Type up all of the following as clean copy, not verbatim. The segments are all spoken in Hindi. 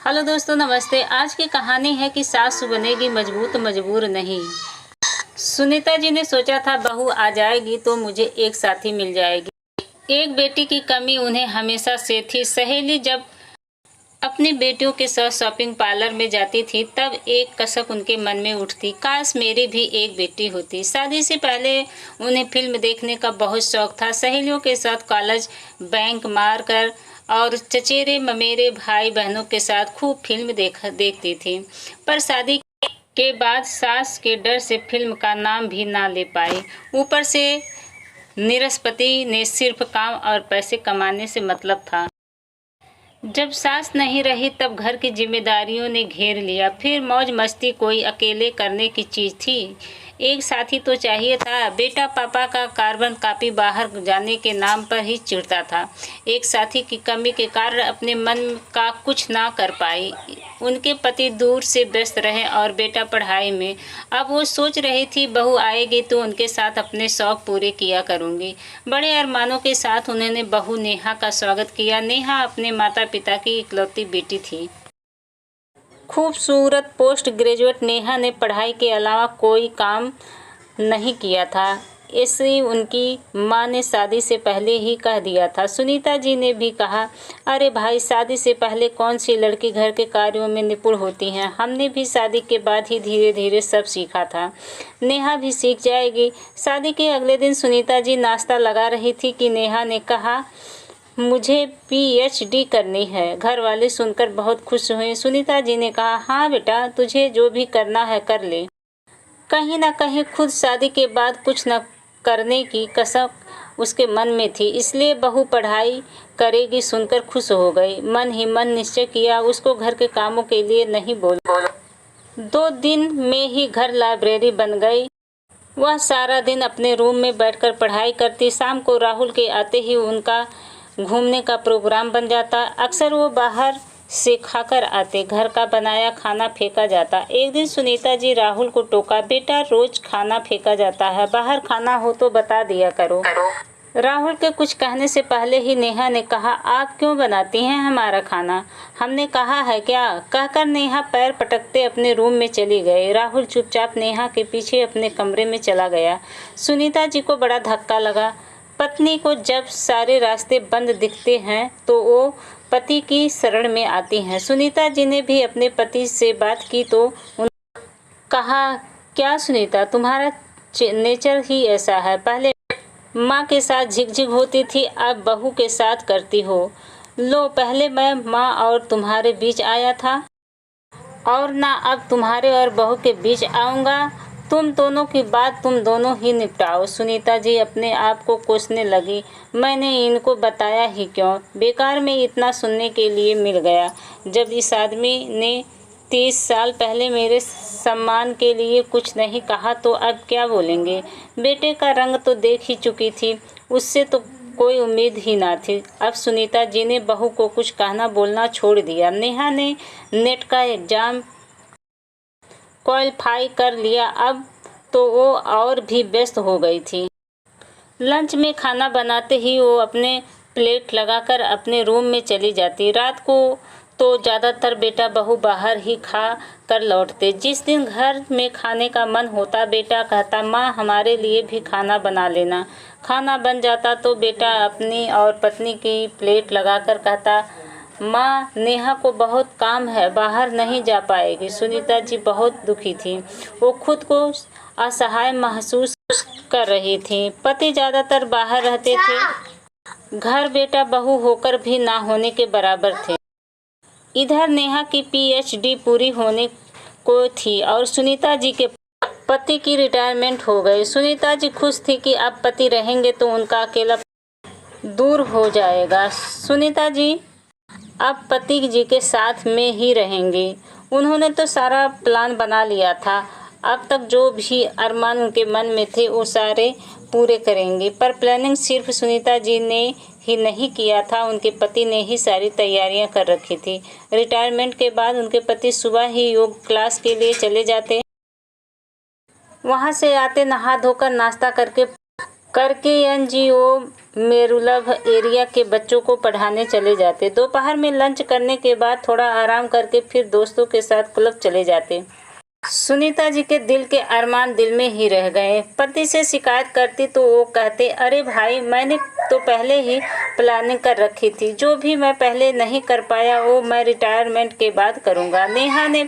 हेलो दोस्तों, नमस्ते। आज की कहानी है कि सासू बनेगी मजबूत मजबूर नहीं। सुनीता जी ने सोचा था बहू आ जाएगी तो मुझे एक साथी मिल जाएगी। एक बेटी की कमी उन्हें हमेशा से थी। सहेली जब अपनी बेटियों के साथ शॉपिंग पार्लर में जाती थी तब एक कसक उनके मन में उठती, काश मेरी भी एक बेटी होती। शादी से पहले उन्हें फिल्म देखने का बहुत शौक था। सहेलियों के साथ कॉलेज बैंक मार कर और चचेरे ममेरे भाई बहनों के साथ खूब फिल्म देखती थी। पर शादी के बाद सास के डर से फिल्म का नाम भी ना ले पाई। ऊपर से निरस्पति ने सिर्फ काम और पैसे कमाने से मतलब था। जब सास नहीं रही तब घर की जिम्मेदारियों ने घेर लिया। फिर मौज मस्ती कोई अकेले करने की चीज थी। एक साथी तो चाहिए था। बेटा पापा का कार्बन कॉपी बाहर जाने के नाम पर ही चिढ़ता था। एक साथी की कमी के कारण अपने मन का कुछ ना कर पाई। उनके पति दूर से व्यस्त रहे और बेटा पढ़ाई में। अब वो सोच रही थी बहू आएगी तो उनके साथ अपने शौक पूरे किया करूंगी। बड़े अरमानों के साथ उन्होंने बहू नेहा का स्वागत किया। नेहा अपने माता पिता की इकलौती बेटी थी। खूबसूरत पोस्ट ग्रेजुएट नेहा ने पढ़ाई के अलावा कोई काम नहीं किया था। ऐसे उनकी माँ ने शादी से पहले ही कह दिया था। सुनीता जी ने भी कहा, अरे भाई, शादी से पहले कौन सी लड़की घर के कार्यों में निपुण होती है। हमने भी शादी के बाद ही धीरे धीरे सब सीखा था। नेहा भी सीख जाएगी। शादी के अगले दिन सुनीता जी नाश्ता लगा रही थी कि नेहा ने कहा, मुझे पीएचडी करनी है। घर वाले सुनकर बहुत खुश हुए। सुनीता जी ने कहा, हाँ बेटा, तुझे जो भी करना है कर ले। कहीं ना कहीं खुद शादी के बाद कुछ न करने की कसम उसके मन में थी, इसलिए बहू पढ़ाई करेगी सुनकर खुश हो गई। मन ही मन निश्चय किया उसको घर के कामों के लिए नहीं बोला। 2 दिन में ही घर लाइब्रेरी बन गई। वह सारा दिन अपने रूम में बैठकर पढ़ाई करती। शाम को राहुल के आते ही उनका घूमने का प्रोग्राम बन जाता। अक्सर वो बाहर से खाकर आते। घर का बनाया खाना फेंका जाता। एक दिन सुनीता जी राहुल को टोका, बेटा रोज खाना फेंका जाता है, बाहर खाना हो तो बता दिया करो। राहुल के कुछ कहने से पहले ही नेहा ने कहा, आप क्यों बनाती हैं हमारा खाना, हमने कहा है क्या। कहकर नेहा पैर पटकते अपने रूम में चली गई। राहुल चुपचाप नेहा के पीछे अपने कमरे में चला गया। सुनीता जी को बड़ा धक्का लगा। पत्नी को जब सारे रास्ते बंद दिखते हैं तो वो पति की शरण में आती हैं। सुनीता जी ने भी अपने पति से बात की तो कहा, क्या सुनीता, तुम्हारा नेचर ही ऐसा है। पहले माँ के साथ झिकझिक होती थी, अब बहू के साथ करती हो। लो, पहले मैं माँ और तुम्हारे बीच आया था और ना अब तुम्हारे और बहू के बीच आऊँगा। तुम दोनों की बात तुम दोनों ही निपटाओ। सुनीता जी अपने आप को कोसने लगी, मैंने इनको बताया ही क्यों, बेकार में इतना सुनने के लिए मिल गया। जब इस आदमी ने 30 साल पहले मेरे सम्मान के लिए कुछ नहीं कहा तो अब क्या बोलेंगे। बेटे का रंग तो देख ही चुकी थी, उससे तो कोई उम्मीद ही ना थी। अब सुनीता जी ने बहू को कुछ कहना बोलना छोड़ दिया। नेहा ने नेट का एग्जाम क्वालिफाई कर लिया, अब तो वो और भी व्यस्त हो गई थी। लंच में खाना बनाते ही वो अपने प्लेट लगाकर अपने रूम में चली जाती। रात को तो ज़्यादातर बेटा बहू बाहर ही खा कर लौटते। जिस दिन घर में खाने का मन होता बेटा कहता, माँ हमारे लिए भी खाना बना लेना। खाना बन जाता तो बेटा अपनी और पत्नी की प्लेट लगाकर कहता, माँ नेहा को बहुत काम है, बाहर नहीं जा पाएगी। सुनीता जी बहुत दुखी थी। वो खुद को असहाय महसूस कर रही थी। पति ज़्यादातर बाहर रहते थे। घर बेटा बहू होकर भी ना होने के बराबर थे। इधर नेहा की पीएचडी पूरी होने को थी और सुनीता जी के पति की रिटायरमेंट हो गई। सुनीता जी खुश थी कि अब पति रहेंगे तो उनका अकेला दूर हो जाएगा। सुनीता जी अब पति जी के साथ में ही रहेंगी। उन्होंने तो सारा प्लान बना लिया था। अब तक जो भी अरमान उनके मन में थे वो सारे पूरे करेंगे। पर प्लानिंग सिर्फ सुनीता जी ने ही नहीं किया था, उनके पति ने ही सारी तैयारियां कर रखी थी। रिटायरमेंट के बाद उनके पति सुबह ही योग क्लास के लिए चले जाते। वहां से आते नहा धोकर नाश्ता करके करके एनजीओ मेरुलभ एरिया के बच्चों को पढ़ाने चले जाते। दोपहर में लंच करने के बाद थोड़ा आराम करके फिर दोस्तों के साथ क्लब चले जाते। सुनीता जी के दिल के अरमान दिल में ही रह गए। पति से शिकायत करती तो वो कहते, अरे भाई, मैंने तो पहले ही प्लानिंग कर रखी थी। जो भी मैं पहले नहीं कर पाया वो मैं रिटायरमेंट के बाद करूँगा। नेहा ने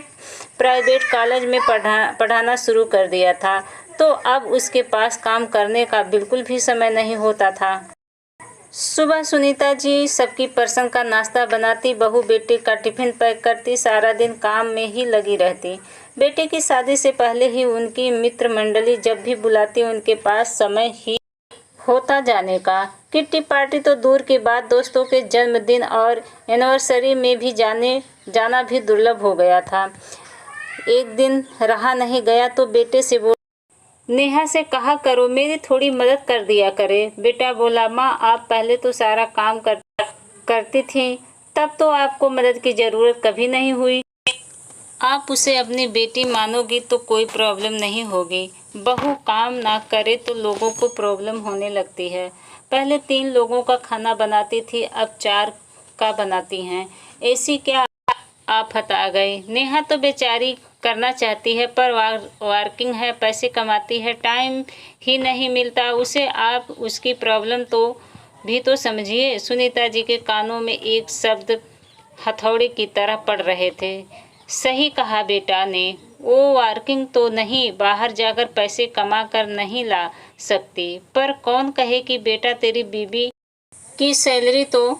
प्राइवेट कॉलेज में पढ़ाना शुरू कर दिया था, तो अब उसके पास काम करने का बिल्कुल भी समय नहीं होता था। सुबह सुनीता जी सबकी पसंद का नाश्ता बनाती, बहू बेटे का टिफिन पैक करती, सारा दिन काम में ही लगी रहती। बेटे की शादी से पहले ही उनकी मित्र मंडली जब भी बुलाती उनके पास समय ही होता जाने का। किट्टी पार्टी तो दूर की बात, दोस्तों के जन्मदिन और एनिवर्सरी में भी जाना भी दुर्लभ हो गया था। एक दिन रहा नहीं गया तो बेटे से बोला, नेहा से कहा करो मेरी थोड़ी मदद कर दिया करे। बेटा बोला, माँ आप पहले तो सारा काम करती थी, तब तो आपको मदद की ज़रूरत कभी नहीं हुई। आप उसे अपनी बेटी मानोगी तो कोई प्रॉब्लम नहीं होगी। बहू काम ना करे तो लोगों को प्रॉब्लम होने लगती है। पहले 3 लोगों का खाना बनाती थी, अब 4 का बनाती हैं। ऐसी क्या आफत आ गई। नेहा तो बेचारी करना चाहती है पर वर्किंग है, पैसे कमाती है, टाइम ही नहीं मिलता उसे। आप उसकी प्रॉब्लम तो भी तो समझिए। सुनीता जी के कानों में एक शब्द हथौड़े की तरह पड़ रहे थे। सही कहा बेटा ने, वो वर्किंग तो नहीं, बाहर जाकर पैसे कमा कर नहीं ला सकती, पर कौन कहे कि बेटा तेरी बीबी की सैलरी तो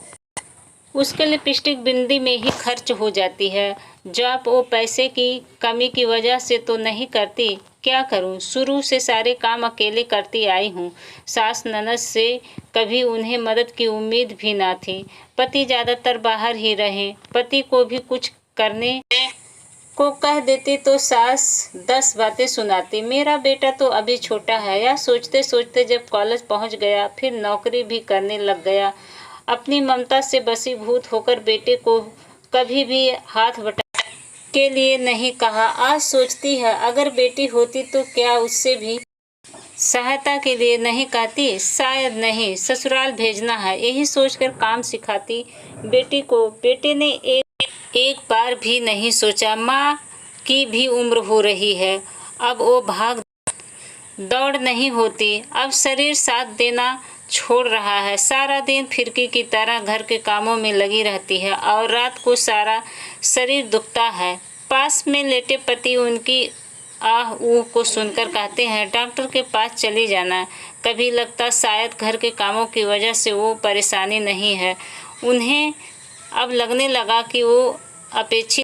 उसके लिपस्टिक बिंदी में ही खर्च हो जाती है। जॉब वो पैसे की कमी की वजह से तो नहीं करती। क्या करूं, शुरू से सारे काम अकेले करती आई हूं। सास ननद से कभी उन्हें मदद की उम्मीद भी ना थी। पति ज़्यादातर बाहर ही रहे। पति को भी कुछ करने को कह देती तो सास 10 बातें सुनाती। मेरा बेटा तो अभी छोटा है। या सोचते सोचते जब कॉलेज पहुंच गया, फिर नौकरी भी करने लग गया। अपनी ममता से बसीभूत होकर बेटे को कभी भी हाथ बटा के लिए नहीं कहा। आज सोचती है अगर बेटी होती तो क्या उससे भी सहायता के लिए नहीं कहती। शायद नहीं, ससुराल भेजना है यही सोचकर काम सिखाती बेटी को। बेटे ने एक बार भी नहीं सोचा माँ की भी उम्र हो रही है, अब वो भाग दौड़ नहीं होती, अब शरीर साथ देना छोड़ रहा है। सारा दिन फिरकी की तरह घर के कामों में लगी रहती है और रात को सारा शरीर दुखता है। पास में लेटे पति उनकी आह ऊह को सुनकर कहते हैं, डॉक्टर के पास चली जाना। कभी लगता शायद घर के कामों की वजह से वो परेशानी नहीं है। उन्हें अब लगने लगा कि वो अपेक्षित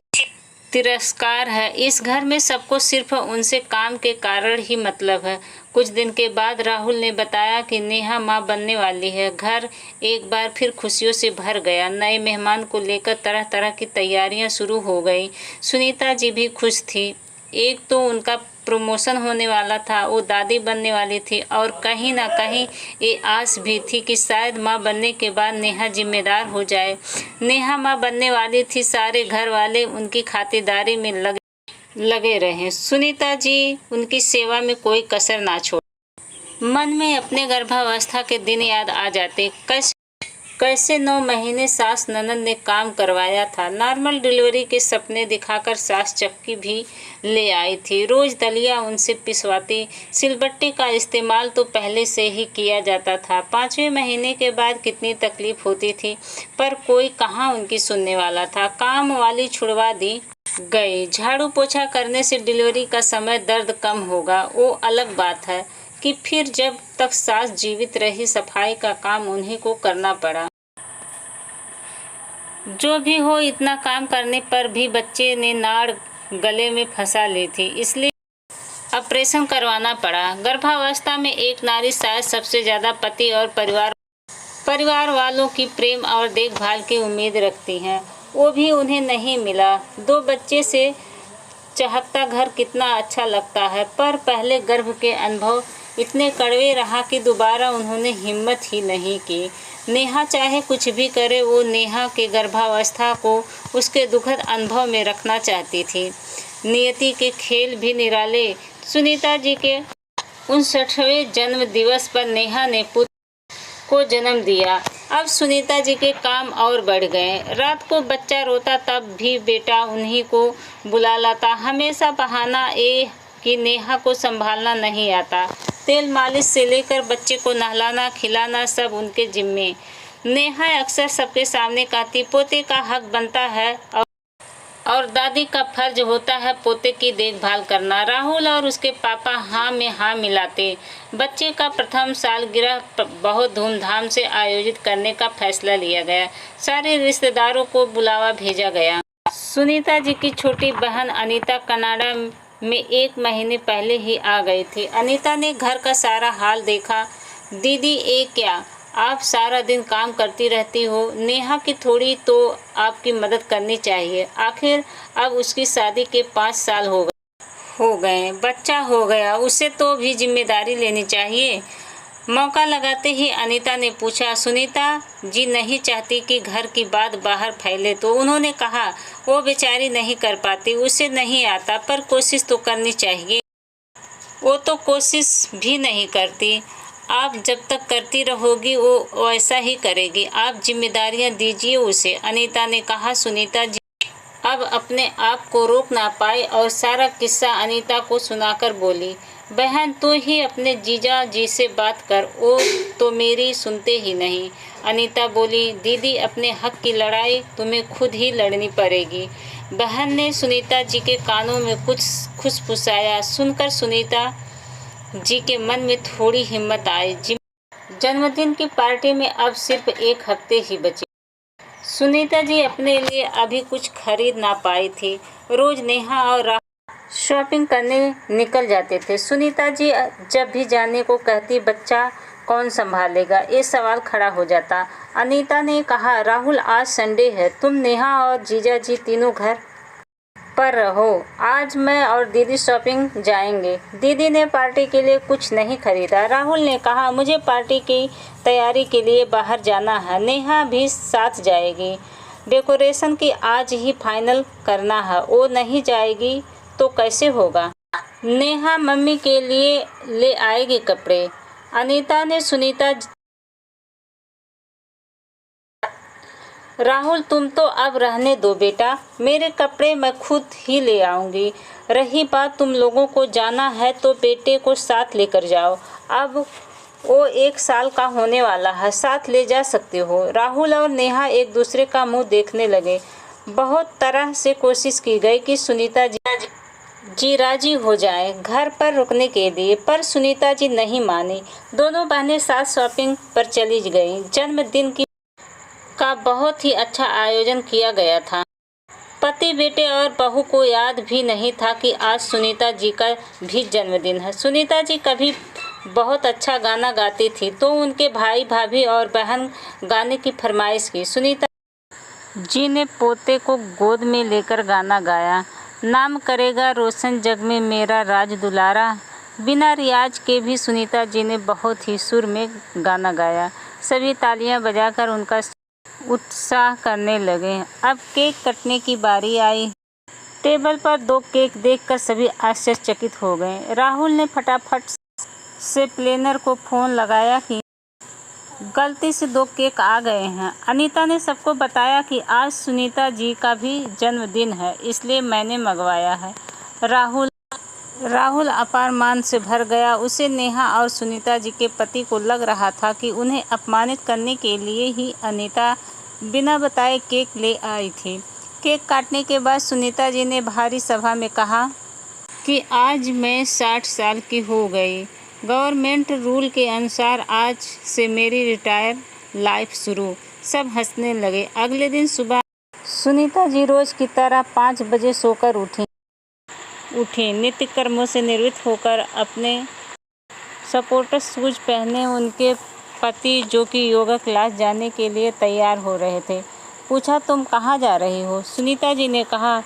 तिरस्कार है। इस घर में सबको सिर्फ उनसे काम के कारण ही मतलब है। कुछ दिन के बाद राहुल ने बताया कि नेहा माँ बनने वाली है। घर एक बार फिर खुशियों से भर गया। नए मेहमान को लेकर तरह तरह की तैयारियां शुरू हो गई। सुनीता जी भी खुश थी। एक तो उनका प्रमोशन होने वाला था, वो दादी बनने वाली थी, और कहीं ना कहीं ये आस भी थी कि शायद माँ बनने के बाद नेहा जिम्मेदार हो जाए। नेहा माँ बनने वाली थी, सारे घर वाले उनकी खातिरदारी में लगे रहे। सुनीता जी उनकी सेवा में कोई कसर ना छोड़। मन में अपने गर्भावस्था के दिन याद आ जाते। कैसे 9 महीने सास ननद ने काम करवाया था। नॉर्मल डिलीवरी के सपने दिखाकर सास चक्की भी ले आई थी। रोज दलिया उनसे पिसवाती। सिलबट्टे का इस्तेमाल तो पहले से ही किया जाता था। 5वें महीने के बाद कितनी तकलीफ होती थी, पर कोई कहाँ उनकी सुनने वाला था। काम वाली छुड़वा दी गई। झाड़ू पोछा करने से डिलीवरी का समय दर्द कम होगा, वो अलग बात है कि फिर जब तक सास जीवित रही सफाई का काम उन्हीं को करना पड़ा। जो भी हो, इतना काम करने पर भी बच्चे ने नाड़ गले में फंसा ली थी, इसलिए ऑपरेशन करवाना पड़ा। गर्भावस्था में एक नारी शायद सबसे ज़्यादा पति और परिवार वालों की प्रेम और देखभाल की उम्मीद रखती हैं। वो भी उन्हें नहीं मिला। 2 बच्चे से चहकता घर कितना अच्छा लगता है, पर पहले गर्भ के अनुभव इतने कड़वे रहा कि दोबारा उन्होंने हिम्मत ही नहीं की। नेहा चाहे कुछ भी करे, वो नेहा के गर्भावस्था को उसके दुखद अनुभव में रखना चाहती थी। नियति के खेल भी निराले। सुनीता जी के 59वें जन्म दिवस पर नेहा ने पुत्र को जन्म दिया। अब सुनीता जी के काम और बढ़ गए। रात को बच्चा रोता तब भी बेटा उन्हीं को बुला लाता। हमेशा बहाना ये कि नेहा को संभालना नहीं आता। तेल मालिश से लेकर बच्चे को नहलाना खिलाना सब उनके जिम्मे। नेहा अक्सर सबके सामने कहती, पोते का हक बनता है और दादी का फर्ज होता है पोते की देखभाल करना। राहुल और उसके पापा हाँ में हाँ मिलाते। बच्चे का प्रथम सालगिरह बहुत धूमधाम से आयोजित करने का फैसला लिया गया। सारे रिश्तेदारों को बुलावा भेजा गया। सुनीता जी की छोटी बहन अनीता कनाडा में 1 महीने पहले ही आ गई थी। अनीता ने घर का सारा हाल देखा। दीदी ये क्या, आप सारा दिन काम करती रहती हो। नेहा की थोड़ी तो आपकी मदद करनी चाहिए। आखिर अब उसकी शादी के 5 साल हो गए, बच्चा हो गया, उसे तो भी जिम्मेदारी लेनी चाहिए। मौका लगाते ही अनीता ने पूछा, सुनीता जी नहीं चाहती कि घर की बात बाहर फैले तो? उन्होंने कहा, वो बेचारी नहीं कर पाती, उसे नहीं आता, पर कोशिश तो करनी चाहिए। वो तो कोशिश भी नहीं करती। आप जब तक करती रहोगी वो वैसा ही करेगी। आप जिम्मेदारियां दीजिए उसे। अनीता ने कहा। सुनीता जी अब अपने आप को रोक ना पाई और सारा किस्सा अनीता को सुनाकर बोली, बहन तू ही अपने जीजा जी से बात कर, वो तो मेरी सुनते ही नहीं। अनीता बोली, दीदी अपने हक की लड़ाई तुम्हें खुद ही लड़नी पड़ेगी। बहन ने सुनीता जी के कानों में कुछ खुसफुसाया। सुनकर सुनीता जी के मन में थोड़ी हिम्मत आई। जन्मदिन की पार्टी में अब सिर्फ 1 हफ्ते ही बचे। सुनीता जी अपने लिए अभी कुछ खरीद ना पाई थी। रोज नेहा और राहुल शॉपिंग करने निकल जाते थे। सुनीता जी जब भी जाने को कहती, बच्चा कौन संभालेगा, ये सवाल खड़ा हो जाता। अनीता ने कहा, राहुल आज संडे है, तुम नेहा और जीजा जी तीनों घर पर रहो। आज मैं और दीदी शॉपिंग जाएंगे। दीदी ने पार्टी के लिए कुछ नहीं खरीदा। राहुल ने कहा, मुझे पार्टी की तैयारी के लिए बाहर जाना है। नेहा भी साथ जाएगी। डेकोरेशन की आज ही फाइनल करना है। वो नहीं जाएगी तो कैसे होगा। नेहा मम्मी के लिए ले आएगी कपड़े। अनीता ने सुनीता राहुल तुम तो अब रहने दो बेटा, मेरे कपड़े मैं खुद ही ले आऊँगी। रही बात तुम लोगों को जाना है तो बेटे को साथ लेकर जाओ। अब वो 1 साल का होने वाला है, साथ ले जा सकते हो। राहुल और नेहा एक दूसरे का मुंह देखने लगे। बहुत तरह से कोशिश की गई कि सुनीता जी राजी हो जाए घर पर रुकने के लिए, पर सुनीता जी नहीं मानी। दोनों बहनें साथ शॉपिंग पर चली गईं। जन्मदिन का बहुत ही अच्छा आयोजन किया गया था। पति बेटे और बहू को याद भी नहीं था कि आज सुनीता जी का भी जन्मदिन है। सुनीता जी कभी बहुत अच्छा गाना गाती थी तो उनके भाई भाभी और बहन गाने की फरमाइश की। सुनीता जी ने पोते को गोद में लेकर गाना गाया, नाम करेगा रोशन जग में मेरा राज दुलारा। बिना रियाज के भी सुनीता जी ने बहुत ही सुर में गाना गाया। सभी तालियां बजाकर उनका उत्साह करने लगे। अब केक कटने की बारी आई। टेबल पर 2 केक देखकर सभी आश्चर्यचकित हो गए। राहुल ने फटाफट से प्लेनर को फ़ोन लगाया कि गलती से 2 केक आ गए हैं। अनीता ने सबको बताया कि आज सुनीता जी का भी जन्मदिन है, इसलिए मैंने मंगवाया है। राहुल अपार मान से भर गया। उसे नेहा और सुनीता जी के पति को लग रहा था कि उन्हें अपमानित करने के लिए ही अनीता बिना बताए केक ले आई थी। केक काटने के बाद सुनीता जी ने भारी सभा में कहा कि आज मैं 60 साल की हो गई। गवर्नमेंट रूल के अनुसार आज से मेरी रिटायर लाइफ शुरू। सब हंसने लगे। अगले दिन सुबह सुनीता जी रोज की तरह 5 बजे सोकर उठी। नित्य कर्मों से निवृत्त होकर अपने सपोर्टर शूज पहने उनके पति जो कि योगा क्लास जाने के लिए तैयार हो रहे थे पूछा, तुम कहाँ जा रही हो? सुनीता जी ने कहा,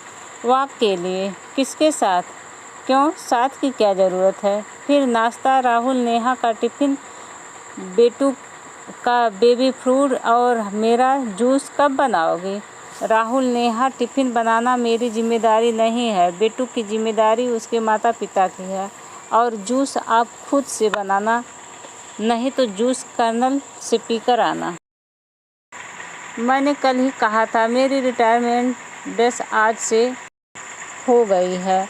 वॉक के लिए। किसके साथ? क्यों, साथ की क्या ज़रूरत है? फिर नाश्ता, राहुल नेहा का टिफ़िन, बेटू का बेबी फूड और मेरा जूस कब बनाओगी? राहुल नेहा टिफ़िन बनाना मेरी जिम्मेदारी नहीं है, बेटू की जिम्मेदारी उसके माता पिता की है। और जूस आप खुद से बनाना, नहीं तो जूस कर्नल से पीकर आना। मैंने कल ही कहा था, मेरी रिटायरमेंट ड्रेस आज से हो गई है।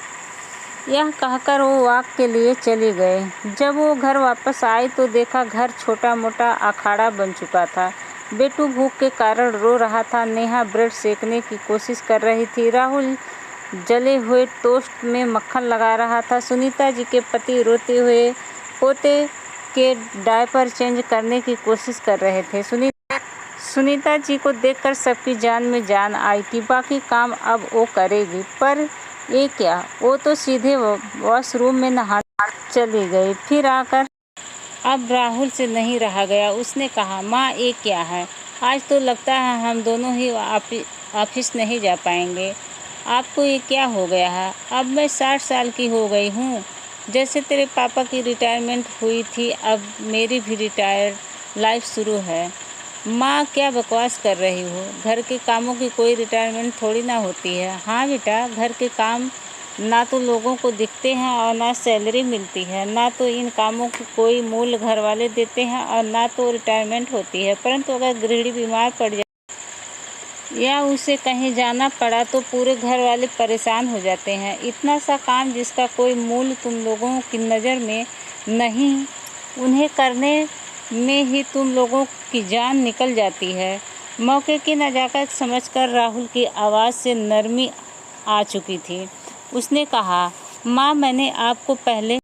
यह कहकर वो वॉक के लिए चले गए। जब वो घर वापस आई तो देखा घर छोटा मोटा अखाड़ा बन चुका था। बेटू भूख के कारण रो रहा था। नेहा ब्रेड सेकने की कोशिश कर रही थी। राहुल जले हुए टोस्ट में मक्खन लगा रहा था। सुनीता जी के पति रोते हुए पोते के डायपर चेंज करने की कोशिश कर रहे थे। सुनीता जी को देखकर सबकी जान में जान आई कि बाकी काम अब वो करेगी, पर ये क्या, वो तो सीधे वॉशरूम में नहाने चली गई। फिर आकर अब राहुल से नहीं रहा गया। उसने कहा, माँ ये क्या है, आज तो लगता है हम दोनों ही ऑफिस नहीं जा पाएंगे। आपको ये क्या हो गया है? अब मैं 60 साल की हो गई हूँ। जैसे तेरे पापा की रिटायरमेंट हुई थी, अब मेरी भी रिटायर्ड लाइफ शुरू है। माँ क्या बकवास कर रही हो? घर के कामों की कोई रिटायरमेंट थोड़ी ना होती है। हाँ बेटा, घर के काम ना तो लोगों को दिखते हैं और ना सैलरी मिलती है, ना तो इन कामों की कोई मूल्य घर वाले देते हैं और ना तो रिटायरमेंट होती है। परंतु अगर गृहिणी बीमार पड़ जाए या उसे कहीं जाना पड़ा तो पूरे घर वाले परेशान हो जाते हैं। इतना सा काम जिसका कोई मूल्य तुम लोगों की नज़र में नहीं, उन्हें करने में ही तुम लोगों की जान निकल जाती है। मौके की नज़ाकत समझकर राहुल की आवाज़ से नरमी आ चुकी थी। उसने कहा, माँ मैंने आपको पहले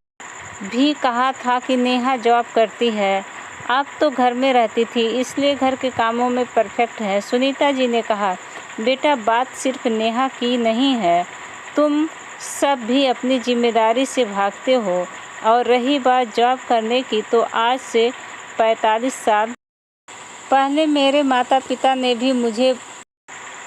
भी कहा था कि नेहा जॉब करती है, आप तो घर में रहती थी, इसलिए घर के कामों में परफेक्ट है। सुनीता जी ने कहा, बेटा बात सिर्फ नेहा की नहीं है, तुम सब भी अपनी जिम्मेदारी से भागते हो। और रही बात जॉब करने की, तो आज से 45 साल पहले मेरे माता पिता ने भी मुझे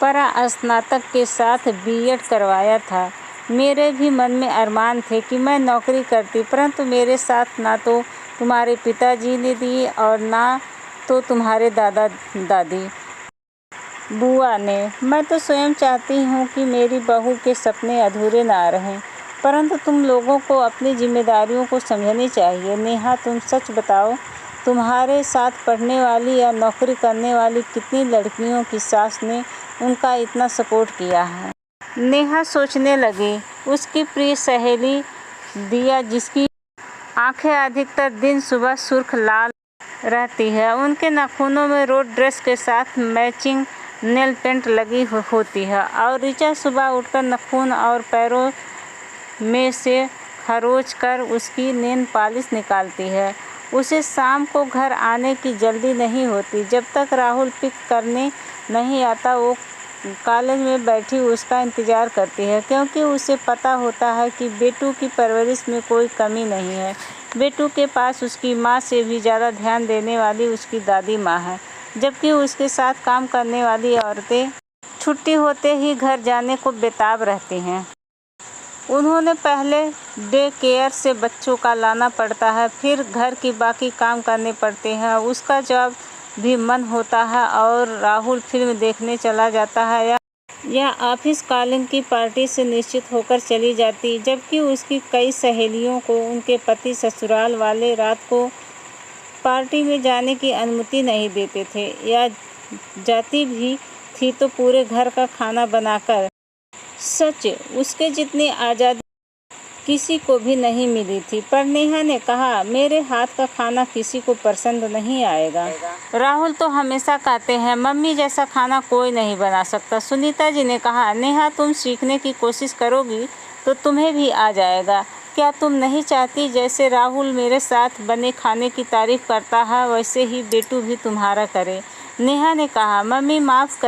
परा स्नातक के साथ बीएड करवाया था। मेरे भी मन में अरमान थे कि मैं नौकरी करती, परंतु मेरे साथ ना तो तुम्हारे पिताजी ने दी और ना तो तुम्हारे दादा दादी बुआ ने। मैं तो स्वयं चाहती हूँ कि मेरी बहू के सपने अधूरे ना रहें, परंतु तुम लोगों को अपनी जिम्मेदारियों को समझनी चाहिए। नेहा तुम सच बताओ, तुम्हारे साथ पढ़ने वाली या नौकरी करने वाली कितनी लड़कियों की सास ने उनका इतना सपोर्ट किया है? नेहा सोचने लगी। उसकी प्रिय सहेली दिया, जिसकी आंखें अधिकतर दिन सुबह सुर्ख लाल रहती है, उनके नाखूनों में रोड ड्रेस के साथ मैचिंग नेल पेंट लगी होती है, और ऋचा सुबह उठकर नाखून और पैरों में से खरोच कर उसकी नेल पॉलिश निकालती है। उसे शाम को घर आने की जल्दी नहीं होती। जब तक राहुल पिक करने नहीं आता, वो कॉलेज में बैठी उसका इंतज़ार करती है, क्योंकि उसे पता होता है कि बेटू की परवरिश में कोई कमी नहीं है। बेटू के पास उसकी माँ से भी ज़्यादा ध्यान देने वाली उसकी दादी माँ है, जबकि उसके साथ काम करने वाली औरतें छुट्टी होते ही घर जाने को बेताब रहती हैं। उन्होंने पहले डे केयर से बच्चों का लाना पड़ता है, फिर घर की बाकी काम करने पड़ते हैं। उसका जॉब भी मन होता है और राहुल फिल्म देखने चला जाता है या ऑफिस कॉलिंग की पार्टी से निश्चित होकर चली जाती, जबकि उसकी कई सहेलियों को उनके पति ससुराल वाले रात को पार्टी में जाने की अनुमति नहीं देते थे, या जाती भी थी तो पूरे घर का खाना बनाकर। सच, उसके जितनी आज़ादी किसी को भी नहीं मिली थी। पर नेहा ने कहा, मेरे हाथ का खाना किसी को पसंद नहीं आएगा। राहुल तो हमेशा कहते हैं, मम्मी जैसा खाना कोई नहीं बना सकता। सुनीता जी ने कहा, नेहा तुम सीखने की कोशिश करोगी तो तुम्हें भी आ जाएगा। क्या तुम नहीं चाहती जैसे राहुल मेरे साथ बने खाने की तारीफ करता है, वैसे ही बेटू भी तुम्हारा करे? नेहा ने कहा, मम्मी माफ़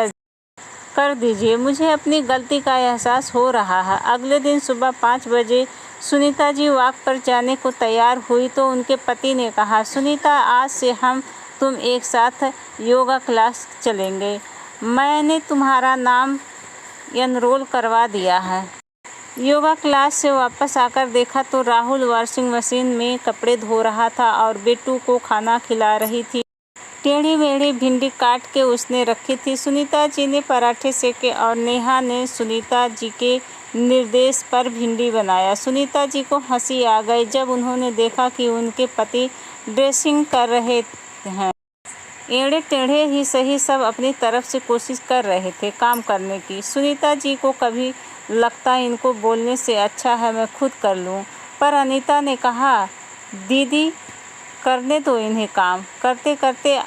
कर दीजिए, मुझे अपनी गलती का एहसास हो रहा है। अगले दिन सुबह 5 बजे सुनीता जी वॉक पर जाने को तैयार हुई तो उनके पति ने कहा, सुनीता आज से तुम एक साथ योगा क्लास चलेंगे। मैंने तुम्हारा नाम एनरोल करवा दिया है। योगा क्लास से वापस आकर देखा तो राहुल वॉशिंग मशीन में कपड़े धो रहा था और बेटू को खाना खिला रही थी। टेढ़ी मेढ़ी भिंडी काट के उसने रखी थी। सुनीता जी ने पराठे सेके और नेहा ने सुनीता जी के निर्देश पर भिंडी बनाया। सुनीता जी को हंसी आ गई जब उन्होंने देखा कि उनके पति ड्रेसिंग कर रहे हैं। एड़े टेढ़े ही सही सब अपनी तरफ से कोशिश कर रहे थे काम करने की। सुनीता जी को कभी लगता इनको बोलने से अच्छा है मैं खुद कर लूं, पर अनीता ने कहा दीदी करने दो इन्हें, काम करते करते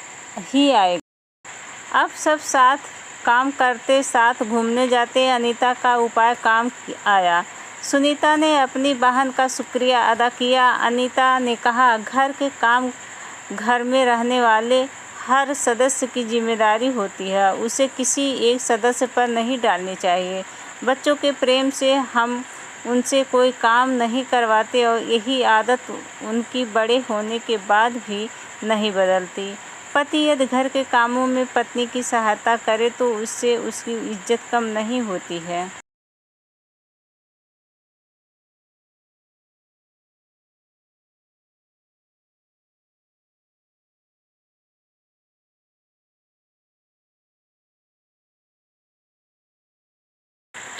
ही आएगा। अब सब साथ काम करते साथ घूमने जाते। अनीता का उपाय काम आया। सुनीता ने अपनी बहन का शुक्रिया अदा किया। अनीता ने कहा घर के काम घर में रहने वाले हर सदस्य की जिम्मेदारी होती है, उसे किसी एक सदस्य पर नहीं डालनी चाहिए। बच्चों के प्रेम से हम उनसे कोई काम नहीं करवाते और यही आदत उनकी बड़े होने के बाद भी नहीं बदलती। पति यदि घर के कामों में पत्नी की सहायता करे तो उससे उसकी इज्जत कम नहीं होती है।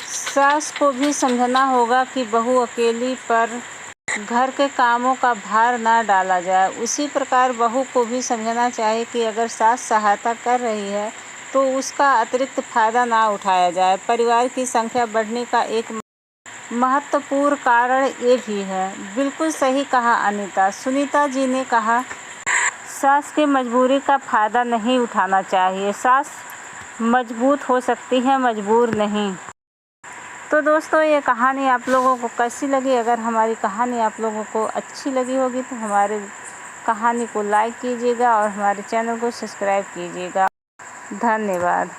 सास को भी समझना होगा कि बहू अकेली पर घर के कामों का भार ना डाला जाए। उसी प्रकार बहू को भी समझना चाहिए कि अगर सास सहायता कर रही है तो उसका अतिरिक्त फायदा ना उठाया जाए। परिवार की संख्या बढ़ने का एक महत्वपूर्ण कारण ये भी है। बिल्कुल सही कहा अनीता। सुनीता जी ने कहा सास की मजबूरी का फायदा नहीं उठाना चाहिए। सास मजबूत हो सकती है, मजबूर नहीं। तो दोस्तों ये कहानी आप लोगों को कैसी लगी? अगर हमारी कहानी आप लोगों को अच्छी लगी होगी तो हमारे कहानी को लाइक कीजिएगा और हमारे चैनल को सब्सक्राइब कीजिएगा। धन्यवाद।